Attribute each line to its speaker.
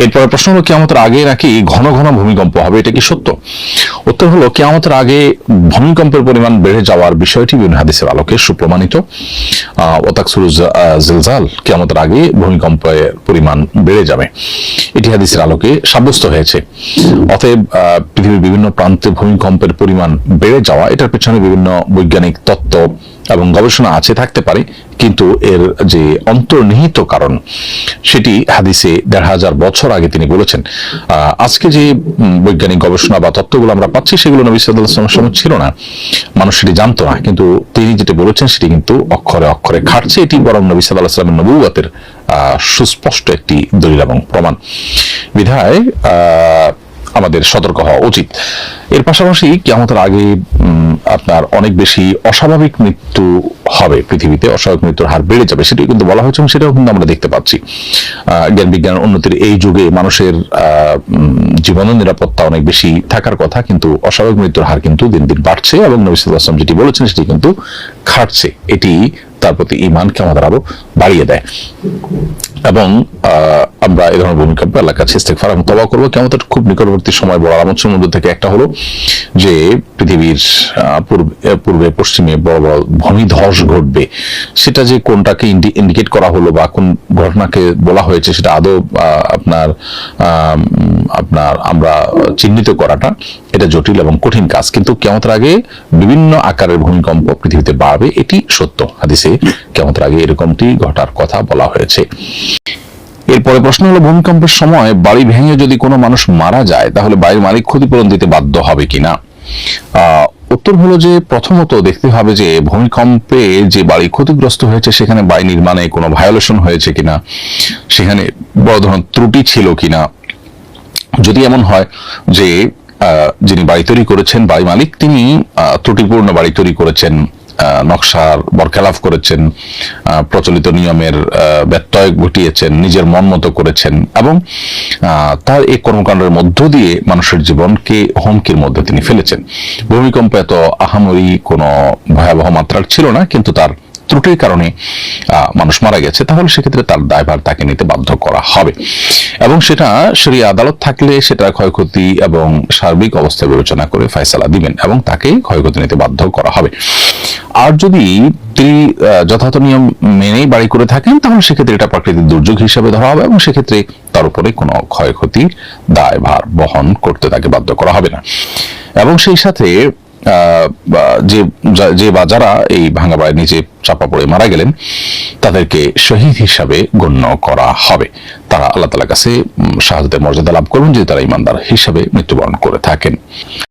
Speaker 1: এরপরে প্রশ্ন হলো, কিয়ামতের আগে নাকি ঘন ঘন ভূমিকম্প হবে, এটা কি সত্য? উত্তর হলো, কিয়ামতের আগে ভূমিকম্পের পরিমাণ বেড়ে যাওয়ার বিষয়টি বিভিন্ন হাদিসের আলোকে সুপ্রমাণিত। ওয়াতাকসুরু জিলজাল, কিয়ামতের আগে ভূমিকম্পের পরিমাণ বেড়ে যাবে, এটি হাদিসের আলোকে সাব্যস্ত হয়েছে। অতএব পৃথিবীর বিভিন্ন প্রান্তে ভূমিকম্পের পরিমাণ বেড়ে যাওয়া, এটার পেছনে বিভিন্ন বৈজ্ঞানিক তত্ত্ব এবং গবেষণা আছে, থাকতে পারে, কিন্তু এর যে অন্তর্নিহিত কারণ সেটি হাদিসে ১৫০০ বছর আগে তিনি বলেছেন। আজকে যে বৈজ্ঞানিক গবেষণা বা তত্ত্বগুলো আমরা পাচ্ছি, সেগুলো নবী সাল্লাল্লাহু আলাইহি ওয়াসাল্লামের সময় ছিল না, মানুষ সেটি জানতো না, কিন্তু তিনি যেটা বলেছেন সেটি কিন্তু অক্ষরে অক্ষরে খাটছে। এটি বরং নবী সাল্লাল্লাহু আলাইহি ওয়াসাল্লামের নবুয়তের সুস্পষ্ট একটি দলিল এবং প্রমাণ। বিধায় আমাদের সতর্ক হওয়া উচিত। এর পাশাপাশি কিয়ামতের আগে আপনার অনেক বেশি অস্বাভাবিক মৃত্যু হবে, পৃথিবীতে অস্বাভাবিক মৃত্যুর হার বেড়ে যাবে, সেটাই কিন্তু বলা হয়েছে এবং সেটাও কিন্তু আমরা দেখতে পাচ্ছি। জ্ঞান বিজ্ঞানের উন্নতির এই যুগে মানুষের জীবনের নিরাপত্তা অনেক বেশি থাকার কথা, কিন্তু অস্বাভাবিক মৃত্যুর হার কিন্তু দিন দিন বাড়ছে এবং নবী সাল্লাল্লাহু আলাইহি ওয়াসাল্লাম যেটি বলেছেন সেটি কিন্তু খাটছে। এটি তার প্রতি ঈমানকে আমাদের আরো বাড়িয়ে দেয়। এবং আমরা এই ধরনের ভূমিকম্পে আল্লাহর কাছে ইস্তেগফার এবং তওবা করব। কিয়ামতের খুব নিকটবর্তী সময় বড় আলামতের মধ্যে থেকে একটা হলো যে পৃথিবীর পূর্বে পশ্চিমে বড় বড় ভূমিধস ঘটবে। সেটা যে কোনটাকে ইন্ডিকেট করা হলো বা কোন ঘটনাকে বলা হয়েছে, সেটা আদৌ আপনার আমরা চিহ্নিত করাটা এটা জটিল এবং কঠিন কাজ। কিন্তু কিয়ামতের আগে বিভিন্ন আকারের ভূমিকম্প পৃথিবীতে বাড়বে, এটি সত্য। হাদিসে কিয়ামতের আগে এরকমটি ঘটার কথা বলা হয়েছে। এরপরে প্রশ্ন হলো, ভূমিকম্পের সময় বাড়ি ভেঙে যদি কোনো মানুষ মারা যায়, তাহলে বাড়ির মালিক ক্ষতিপূরণ দিতে বাধ্য হবে কিনা? উত্তর হলো যে, প্রথমত দেখতে হবে যে ভূমিকম্পে যে বাড়ি ক্ষতিগ্রস্ত হয়েছে সেখানে বাড়ি নির্মাণে কোনো ভায়োলেশন হয়েছে কিনা, সেখানে বড় ধরনের ত্রুটি ছিল কিনা। যদি এমন হয় যে যিনি বাড়ি তৈরি করেছেন, বাড়ি মালিক, তিনি ত্রুটিপূর্ণ বাড়ি তৈরি করেছেন, নকশার বরখেলাফ করেছেন, প্রচলিত নিয়মের ব্যত্যয় ঘটিয়েছেন, নিজের মন মতো করেছেন এবং তার এই কর্মকাণ্ডের মধ্য দিয়ে মানুষের জীবনকে হুমকির মধ্যে তিনি ফেলেছেন। ভূমিকম্প এত আহামরি কোনো ভয়াবহ মাত্রার ছিল না, কিন্তু তার ত্রুটির কারণে মানুষ মারা গেছে, তাহলে সেক্ষেত্রে তার দায়ভার তাকে নিতে বাধ্য করা হবে এবং সেটা শরিয়া আদালত থাকলে সেটা ক্ষয়ক্ষতি এবং সার্বিক অবস্থা বিবেচনা করে ফয়সালা দিবেন এবং তাকে ক্ষয়ক্ষতি নিতে বাধ্য করা হবে। আর যদি তিনি যথাযথ নিয়ম মেনেই বাড়ি করে থাকেন, তাহলে সেক্ষেত্রে এটা প্রাকৃতিক দুর্যোগ হিসেবে ধরা হবে এবং সেক্ষেত্রে তার উপরে কোনো ক্ষয়ক্ষতির দায়ভার বহন করতে তাকে বাধ্য করা হবে না। এবং সেই সাথে যে বা যারা এই ভাঙা বাড়ির নিচে চাপা পড়ে মারা গেলেন, তাদেরকে শহীদ হিসাবে গণ্য করা হবে। তারা আল্লাহ তাআলার কাছে শাহাদাতের মর্যাদা লাভ করবেন যদি তারা ঈমানদার হিসাবে মৃত্যুবরণ করে থাকেন।